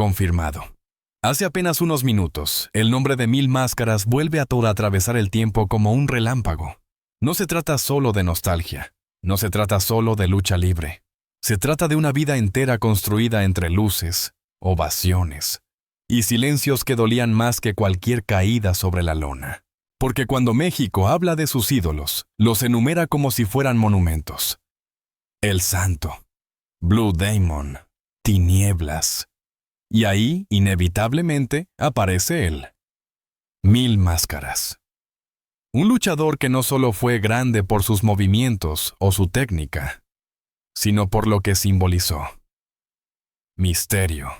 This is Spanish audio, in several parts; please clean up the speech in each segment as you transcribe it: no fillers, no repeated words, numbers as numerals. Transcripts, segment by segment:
Confirmado. Hace apenas unos minutos, el nombre de Mil Máscaras vuelve a atravesar el tiempo como un relámpago. No se trata solo de nostalgia, no se trata solo de lucha libre. Se trata de una vida entera construida entre luces, ovaciones y silencios que dolían más que cualquier caída sobre la lona. Porque cuando México habla de sus ídolos, los enumera como si fueran monumentos. El Santo, Blue Demon, Tinieblas. Y ahí, inevitablemente, aparece él. Mil Máscaras. Un luchador que no solo fue grande por sus movimientos o su técnica, sino por lo que simbolizó. Misterio,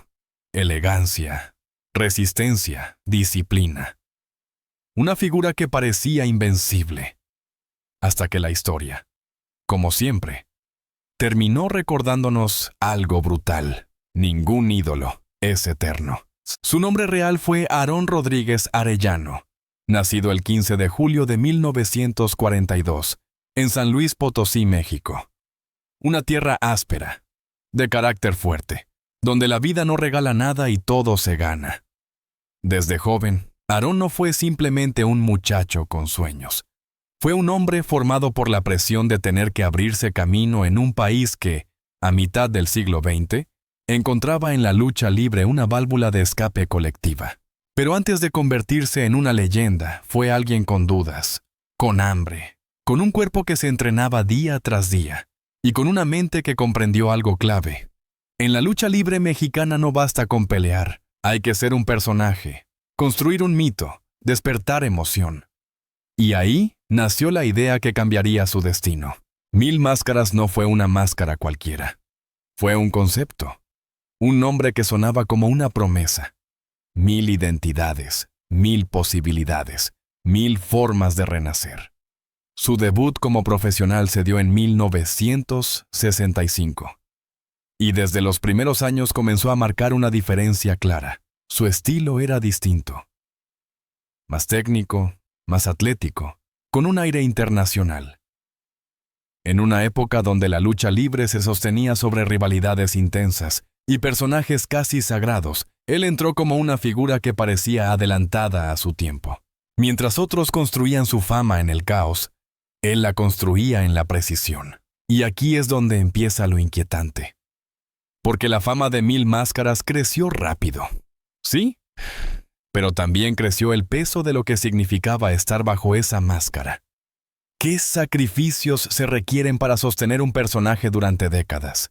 elegancia, resistencia, disciplina. Una figura que parecía invencible, hasta que la historia, como siempre, terminó recordándonos algo brutal. Ningún ídolo es eterno. Su nombre real fue Aarón Rodríguez Arellano, nacido el 15 de julio de 1942, en San Luis Potosí, México. Una tierra áspera, de carácter fuerte, donde la vida no regala nada y todo se gana. Desde joven, Aarón no fue simplemente un muchacho con sueños. Fue un hombre formado por la presión de tener que abrirse camino en un país que, a mitad del siglo XX, encontraba en la lucha libre una válvula de escape colectiva. Pero antes de convertirse en una leyenda, fue alguien con dudas, con hambre, con un cuerpo que se entrenaba día tras día, y con una mente que comprendió algo clave. En la lucha libre mexicana no basta con pelear, hay que ser un personaje, construir un mito, despertar emoción. Y ahí nació la idea que cambiaría su destino. Mil Máscaras no fue una máscara cualquiera. Fue un concepto, un nombre que sonaba como una promesa. 1000 identidades, 1000 posibilidades, 1000 formas de renacer. Su debut como profesional se dio en 1965. Y desde los primeros años comenzó a marcar una diferencia clara. Su estilo era distinto. Más técnico, más atlético, con un aire internacional. En una época donde la lucha libre se sostenía sobre rivalidades intensas y personajes casi sagrados, él entró como una figura que parecía adelantada a su tiempo. Mientras otros construían su fama en el caos, él la construía en la precisión. Y aquí es donde empieza lo inquietante. Porque la fama de Mil Máscaras creció rápido. Sí, pero también creció el peso de lo que significaba estar bajo esa máscara. ¿Qué sacrificios se requieren para sostener un personaje durante décadas?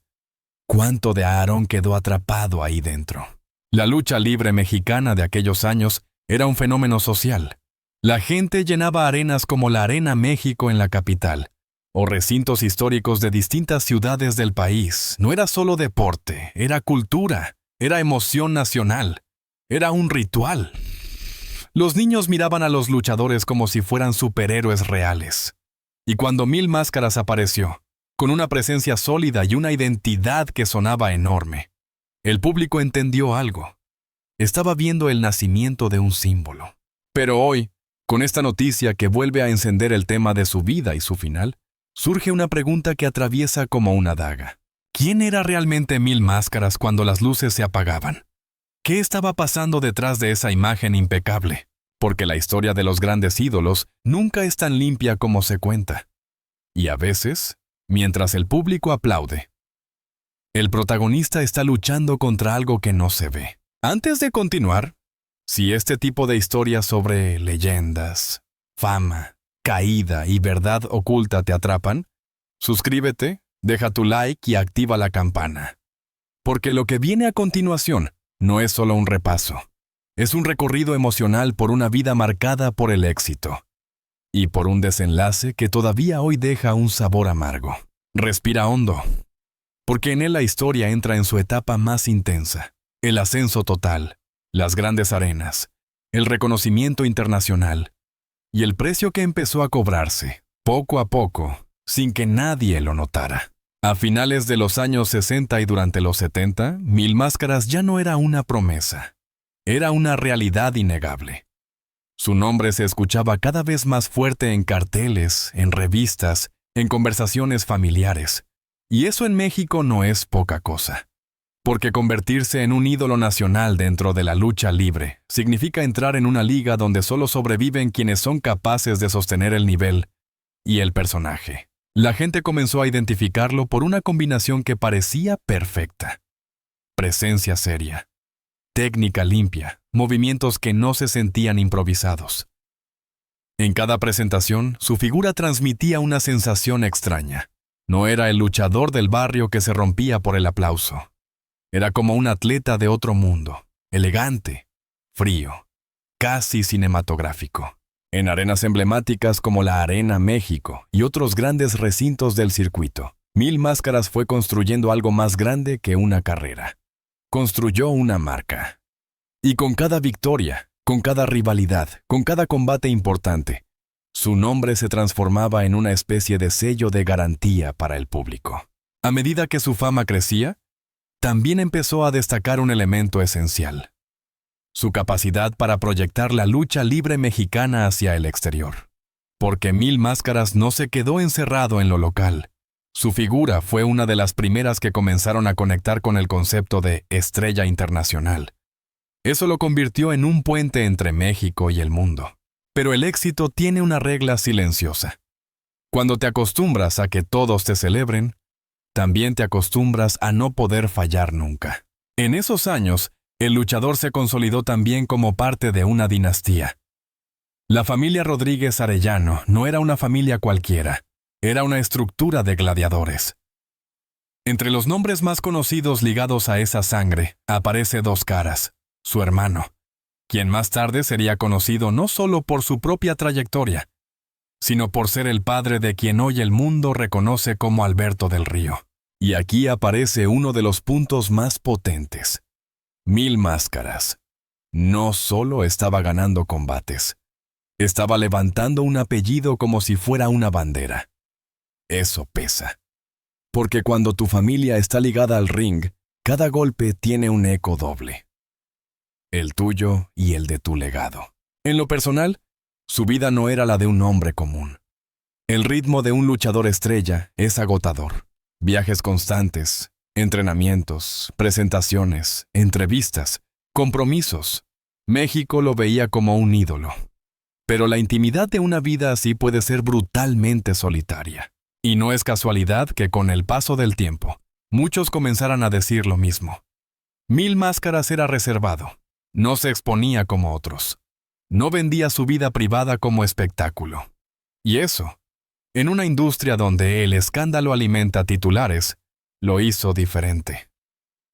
¿Cuánto de Aarón quedó atrapado ahí dentro? La lucha libre mexicana de aquellos años era un fenómeno social. La gente llenaba arenas como la Arena México en la capital, o recintos históricos de distintas ciudades del país. No era solo deporte, era cultura, era emoción nacional, era un ritual. Los niños miraban a los luchadores como si fueran superhéroes reales. Y cuando Mil Máscaras apareció, con una presencia sólida y una identidad que sonaba enorme, el público entendió algo. Estaba viendo el nacimiento de un símbolo. Pero hoy, con esta noticia que vuelve a encender el tema de su vida y su final, surge una pregunta que atraviesa como una daga. ¿Quién era realmente Mil Máscaras cuando las luces se apagaban? ¿Qué estaba pasando detrás de esa imagen impecable? Porque la historia de los grandes ídolos nunca es tan limpia como se cuenta. Y a veces, mientras el público aplaude, el protagonista está luchando contra algo que no se ve. Antes de continuar, si este tipo de historias sobre leyendas, fama, caída y verdad oculta te atrapan, suscríbete, deja tu like y activa la campana. Porque lo que viene a continuación no es solo un repaso. Es un recorrido emocional por una vida marcada por el éxito. Y por un desenlace que todavía hoy deja un sabor amargo. Respira hondo. Porque en él la historia entra en su etapa más intensa. El ascenso total, las grandes arenas, el reconocimiento internacional y el precio que empezó a cobrarse, poco a poco, sin que nadie lo notara. A finales de los años 60 y durante los 70, Mil Máscaras ya no era una promesa. Era una realidad innegable. Su nombre se escuchaba cada vez más fuerte en carteles, en revistas, en conversaciones familiares. Y eso en México no es poca cosa. Porque convertirse en un ídolo nacional dentro de la lucha libre significa entrar en una liga donde solo sobreviven quienes son capaces de sostener el nivel y el personaje. La gente comenzó a identificarlo por una combinación que parecía perfecta. Presencia seria, técnica limpia, movimientos que no se sentían improvisados. En cada presentación, su figura transmitía una sensación extraña. No era el luchador del barrio que se rompía por el aplauso. Era como un atleta de otro mundo, elegante, frío, casi cinematográfico. En arenas emblemáticas como la Arena México y otros grandes recintos del circuito, Mil Máscaras fue construyendo algo más grande que una carrera. Construyó una marca. Y con cada victoria, con cada rivalidad, con cada combate importante, su nombre se transformaba en una especie de sello de garantía para el público. A medida que su fama crecía, también empezó a destacar un elemento esencial: su capacidad para proyectar la lucha libre mexicana hacia el exterior. Porque Mil Máscaras no se quedó encerrado en lo local. Su figura fue una de las primeras que comenzaron a conectar con el concepto de estrella internacional. Eso lo convirtió en un puente entre México y el mundo. Pero el éxito tiene una regla silenciosa. Cuando te acostumbras a que todos te celebren, también te acostumbras a no poder fallar nunca. En esos años, el luchador se consolidó también como parte de una dinastía. La familia Rodríguez Arellano no era una familia cualquiera, era una estructura de gladiadores. Entre los nombres más conocidos ligados a esa sangre, aparece Dos Caras, su hermano, quien más tarde sería conocido no solo por su propia trayectoria, sino por ser el padre de quien hoy el mundo reconoce como Alberto del Río. Y aquí aparece uno de los puntos más potentes. Mil Máscaras no solo estaba ganando combates, estaba levantando un apellido como si fuera una bandera. Eso pesa. Porque cuando tu familia está ligada al ring, cada golpe tiene un eco doble. El tuyo y el de tu legado. En lo personal, su vida no era la de un hombre común. El ritmo de un luchador estrella es agotador. Viajes constantes, entrenamientos, presentaciones, entrevistas, compromisos. México lo veía como un ídolo. Pero la intimidad de una vida así puede ser brutalmente solitaria. Y no es casualidad que con el paso del tiempo, muchos comenzaran a decir lo mismo. Mil Máscaras era reservado. No se exponía como otros. No vendía su vida privada como espectáculo. Y eso, en una industria donde el escándalo alimenta titulares, lo hizo diferente.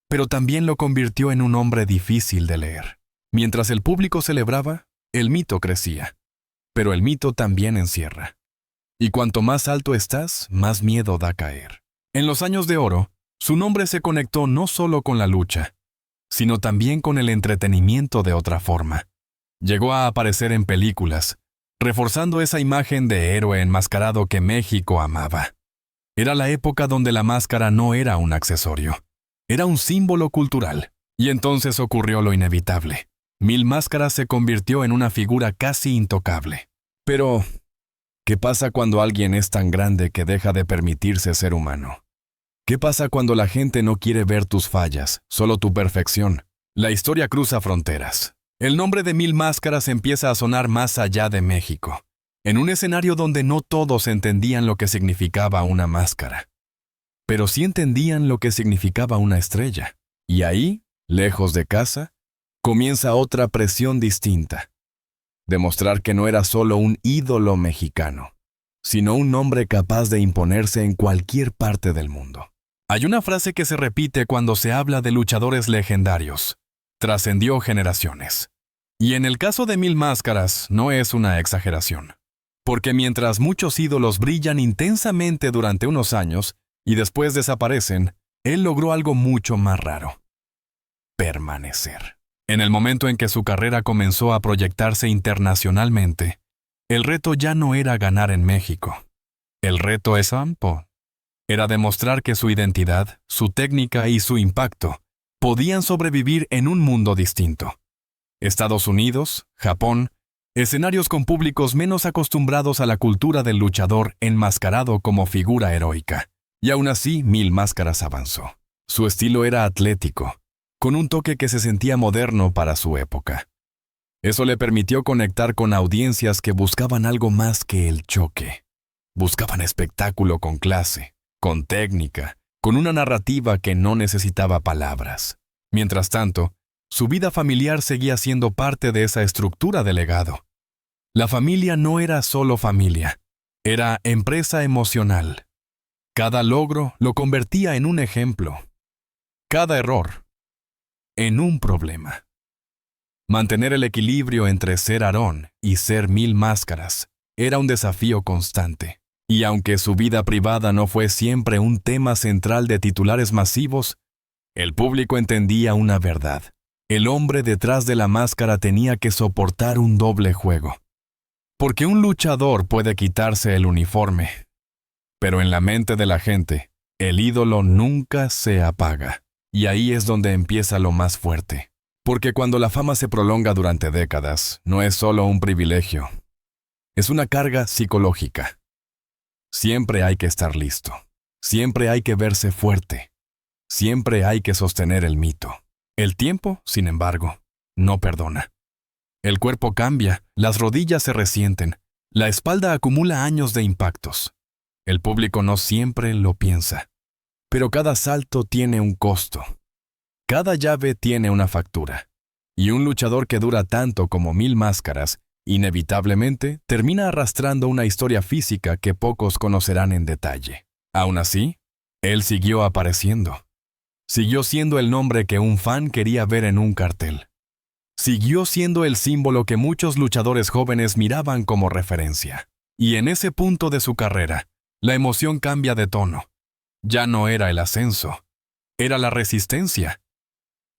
Pero también lo convirtió en un hombre difícil de leer. Mientras el público celebraba, el mito crecía. Pero el mito también encierra. Y cuanto más alto estás, más miedo da caer. En los años de oro, su nombre se conectó no solo con la lucha, sino también con el entretenimiento de otra forma. Llegó a aparecer en películas, reforzando esa imagen de héroe enmascarado que México amaba. Era la época donde la máscara no era un accesorio, era un símbolo cultural. Y entonces ocurrió lo inevitable. Mil Máscaras se convirtió en una figura casi intocable. Pero, ¿qué pasa cuando alguien es tan grande que deja de permitirse ser humano? ¿Qué pasa cuando la gente no quiere ver tus fallas, solo tu perfección? La historia cruza fronteras. El nombre de Mil Máscaras empieza a sonar más allá de México, en un escenario donde no todos entendían lo que significaba una máscara, pero sí entendían lo que significaba una estrella. Y ahí, lejos de casa, comienza otra presión distinta. Demostrar que no era solo un ídolo mexicano, sino un hombre capaz de imponerse en cualquier parte del mundo. Hay una frase que se repite cuando se habla de luchadores legendarios. Trascendió generaciones. Y en el caso de Mil Máscaras no es una exageración. Porque mientras muchos ídolos brillan intensamente durante unos años y después desaparecen, él logró algo mucho más raro: permanecer. En el momento en que su carrera comenzó a proyectarse internacionalmente, el reto ya no era ganar en México. El reto era demostrar que su identidad, su técnica y su impacto podían sobrevivir en un mundo distinto. Estados Unidos, Japón, escenarios con públicos menos acostumbrados a la cultura del luchador enmascarado como figura heroica. Y aún así, Mil Máscaras avanzó. Su estilo era atlético, con un toque que se sentía moderno para su época. Eso le permitió conectar con audiencias que buscaban algo más que el choque. Buscaban espectáculo con clase, con técnica, con una narrativa que no necesitaba palabras. Mientras tanto, su vida familiar seguía siendo parte de esa estructura de legado. La familia no era solo familia, era empresa emocional. Cada logro lo convertía en un ejemplo. Cada error en un problema. Mantener el equilibrio entre ser Aarón y ser Mil Máscaras era un desafío constante. Y aunque su vida privada no fue siempre un tema central de titulares masivos, el público entendía una verdad. El hombre detrás de la máscara tenía que soportar un doble juego. Porque un luchador puede quitarse el uniforme, pero en la mente de la gente, el ídolo nunca se apaga. Y ahí es donde empieza lo más fuerte. Porque cuando la fama se prolonga durante décadas, no es solo un privilegio. Es una carga psicológica. Siempre hay que estar listo. Siempre hay que verse fuerte. Siempre hay que sostener el mito. El tiempo, sin embargo, no perdona. El cuerpo cambia, las rodillas se resienten, la espalda acumula años de impactos. El público no siempre lo piensa. Pero cada salto tiene un costo. Cada llave tiene una factura. Y un luchador que dura tanto como Mil Máscaras, inevitablemente termina arrastrando una historia física que pocos conocerán en detalle. Aún así, él siguió apareciendo. Siguió siendo el nombre que un fan quería ver en un cartel. Siguió siendo el símbolo que muchos luchadores jóvenes miraban como referencia. Y en ese punto de su carrera, la emoción cambia de tono. Ya no era el ascenso, era la resistencia.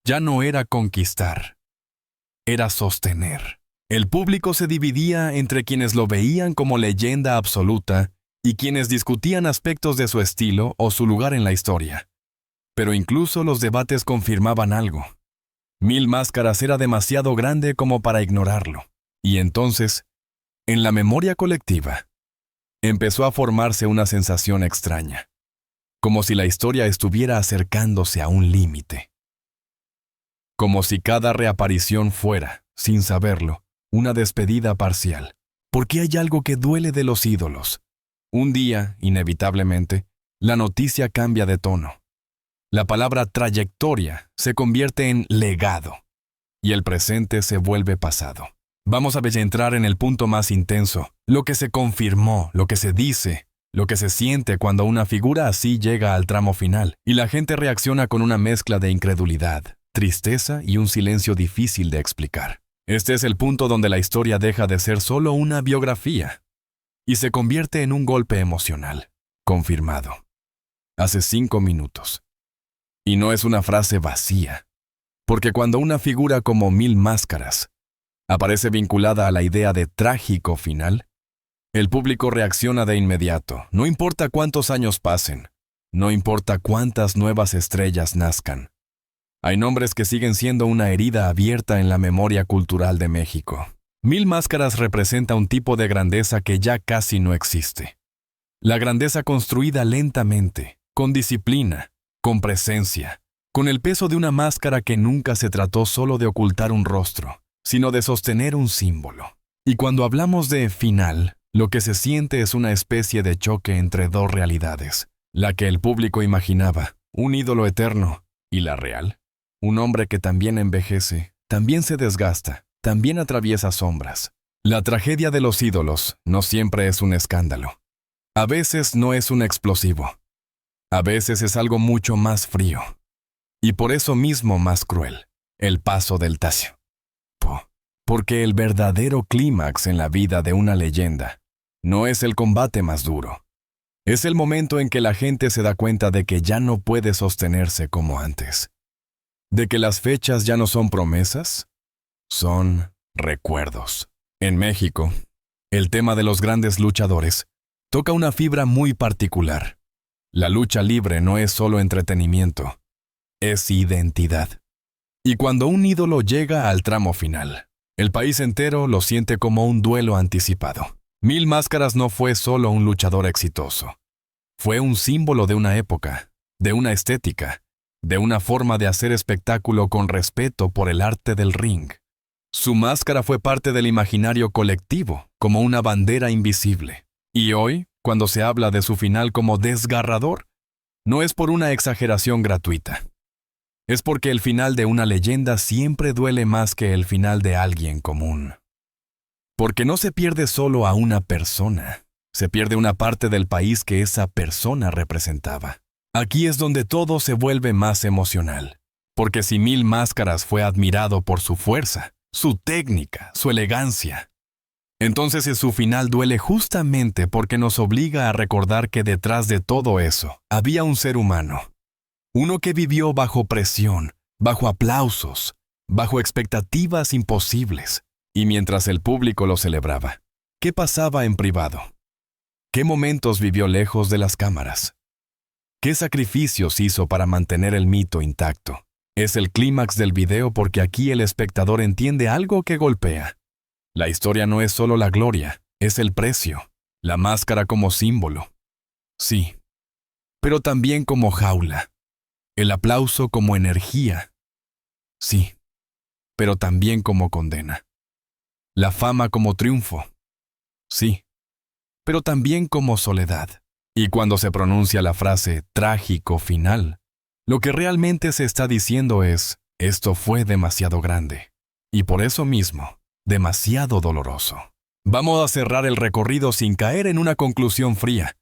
Ya no era conquistar, era sostener. El público se dividía entre quienes lo veían como leyenda absoluta y quienes discutían aspectos de su estilo o su lugar en la historia. Pero incluso los debates confirmaban algo. Mil Máscaras era demasiado grande como para ignorarlo. Y entonces, en la memoria colectiva, empezó a formarse una sensación extraña. Como si la historia estuviera acercándose a un límite. Como si cada reaparición fuera, sin saberlo, una despedida parcial. Porque hay algo que duele de los ídolos. Un día, inevitablemente, la noticia cambia de tono. La palabra trayectoria se convierte en legado. Y el presente se vuelve pasado. Vamos a entrar en el punto más intenso, lo que se confirmó, lo que se dice, lo que se siente cuando una figura así llega al tramo final, y la gente reacciona con una mezcla de incredulidad, tristeza y un silencio difícil de explicar. Este es el punto donde la historia deja de ser solo una biografía y se convierte en un golpe emocional, confirmado. Hace 5 minutos. Y no es una frase vacía, porque cuando una figura como Mil Máscaras aparece vinculada a la idea de trágico final, el público reacciona de inmediato, no importa cuántos años pasen, no importa cuántas nuevas estrellas nazcan. Hay nombres que siguen siendo una herida abierta en la memoria cultural de México. Mil Máscaras representa un tipo de grandeza que ya casi no existe. La grandeza construida lentamente, con disciplina, con presencia, con el peso de una máscara que nunca se trató solo de ocultar un rostro, sino de sostener un símbolo. Y cuando hablamos de final, lo que se siente es una especie de choque entre dos realidades. La que el público imaginaba, un ídolo eterno, y la real. Un hombre que también envejece, también se desgasta, también atraviesa sombras. La tragedia de los ídolos no siempre es un escándalo. A veces no es un explosivo. A veces es algo mucho más frío. Y por eso mismo más cruel, el paso del tiempo. Porque el verdadero clímax en la vida de una leyenda no es el combate más duro. Es el momento en que la gente se da cuenta de que ya no puede sostenerse como antes. De que las fechas ya no son promesas, son recuerdos. En México, el tema de los grandes luchadores toca una fibra muy particular. La lucha libre no es solo entretenimiento, es identidad. Y cuando un ídolo llega al tramo final, el país entero lo siente como un duelo anticipado. Mil Máscaras no fue solo un luchador exitoso. Fue un símbolo de una época, de una estética, de una forma de hacer espectáculo con respeto por el arte del ring. Su máscara fue parte del imaginario colectivo, como una bandera invisible. Y hoy, cuando se habla de su final como desgarrador, no es por una exageración gratuita. Es porque el final de una leyenda siempre duele más que el final de alguien común. Porque no se pierde solo a una persona, se pierde una parte del país que esa persona representaba. Aquí es donde todo se vuelve más emocional, porque si Mil Máscaras fue admirado por su fuerza, su técnica, su elegancia, entonces su final duele justamente porque nos obliga a recordar que detrás de todo eso había un ser humano, uno que vivió bajo presión, bajo aplausos, bajo expectativas imposibles, y mientras el público lo celebraba, ¿qué pasaba en privado? ¿Qué momentos vivió lejos de las cámaras? ¿Qué sacrificios hizo para mantener el mito intacto? Es el clímax del video porque aquí el espectador entiende algo que golpea. La historia no es solo la gloria, es el precio, la máscara como símbolo. Sí, pero también como jaula. El aplauso como energía. Sí, pero también como condena. La fama como triunfo. Sí, pero también como soledad. Y cuando se pronuncia la frase trágico final, lo que realmente se está diciendo es, esto fue demasiado grande. Y por eso mismo, demasiado doloroso. Vamos a cerrar el recorrido sin caer en una conclusión fría,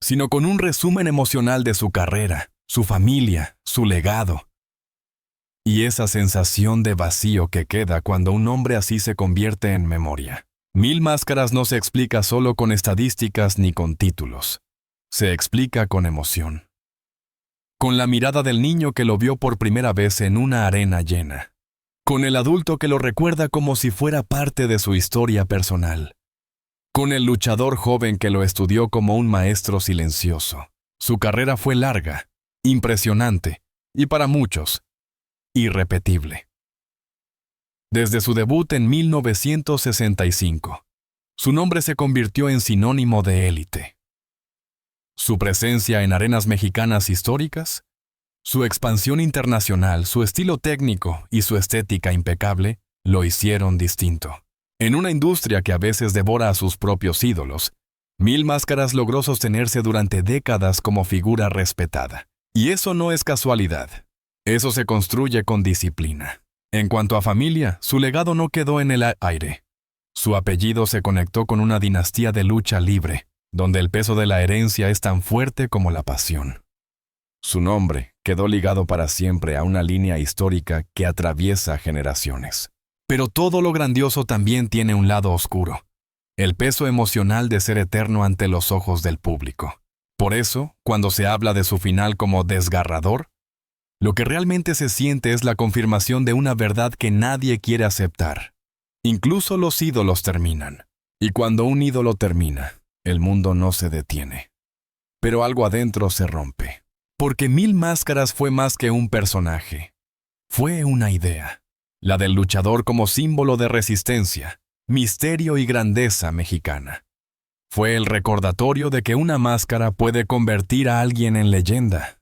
sino con un resumen emocional de su carrera, su familia, su legado. Y esa sensación de vacío que queda cuando un hombre así se convierte en memoria. Mil Máscaras no se explica solo con estadísticas ni con títulos. Se explica con emoción. Con la mirada del niño que lo vio por primera vez en una arena llena. Con el adulto que lo recuerda como si fuera parte de su historia personal. Con el luchador joven que lo estudió como un maestro silencioso. Su carrera fue larga, impresionante y para muchos, irrepetible. Desde su debut en 1965, su nombre se convirtió en sinónimo de élite. Su presencia en arenas mexicanas históricas, su expansión internacional, su estilo técnico y su estética impecable lo hicieron distinto. En una industria que a veces devora a sus propios ídolos, Mil Máscaras logró sostenerse durante décadas como figura respetada. Y eso no es casualidad. Eso se construye con disciplina. En cuanto a familia, su legado no quedó en el aire. Su apellido se conectó con una dinastía de lucha libre, donde el peso de la herencia es tan fuerte como la pasión. Su nombre quedó ligado para siempre a una línea histórica que atraviesa generaciones. Pero todo lo grandioso también tiene un lado oscuro, el peso emocional de ser eterno ante los ojos del público. Por eso, cuando se habla de su final como desgarrador, lo que realmente se siente es la confirmación de una verdad que nadie quiere aceptar. Incluso los ídolos terminan. Y cuando un ídolo termina, el mundo no se detiene. Pero algo adentro se rompe. Porque Mil Máscaras fue más que un personaje. Fue una idea. La del luchador como símbolo de resistencia, misterio y grandeza mexicana. Fue el recordatorio de que una máscara puede convertir a alguien en leyenda,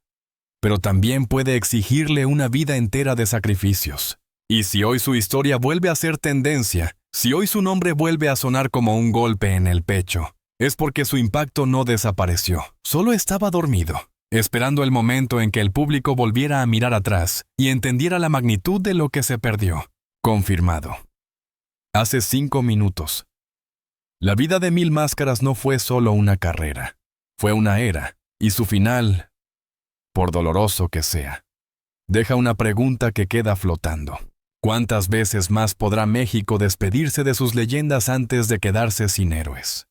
pero también puede exigirle una vida entera de sacrificios. Y si hoy su historia vuelve a ser tendencia, si hoy su nombre vuelve a sonar como un golpe en el pecho, es porque su impacto no desapareció, solo estaba dormido, esperando el momento en que el público volviera a mirar atrás y entendiera la magnitud de lo que se perdió. Confirmado. Hace 5 minutos. La vida de Mil Máscaras no fue solo una carrera, fue una era, y su final, por doloroso que sea, deja una pregunta que queda flotando. ¿Cuántas veces más podrá México despedirse de sus leyendas antes de quedarse sin héroes?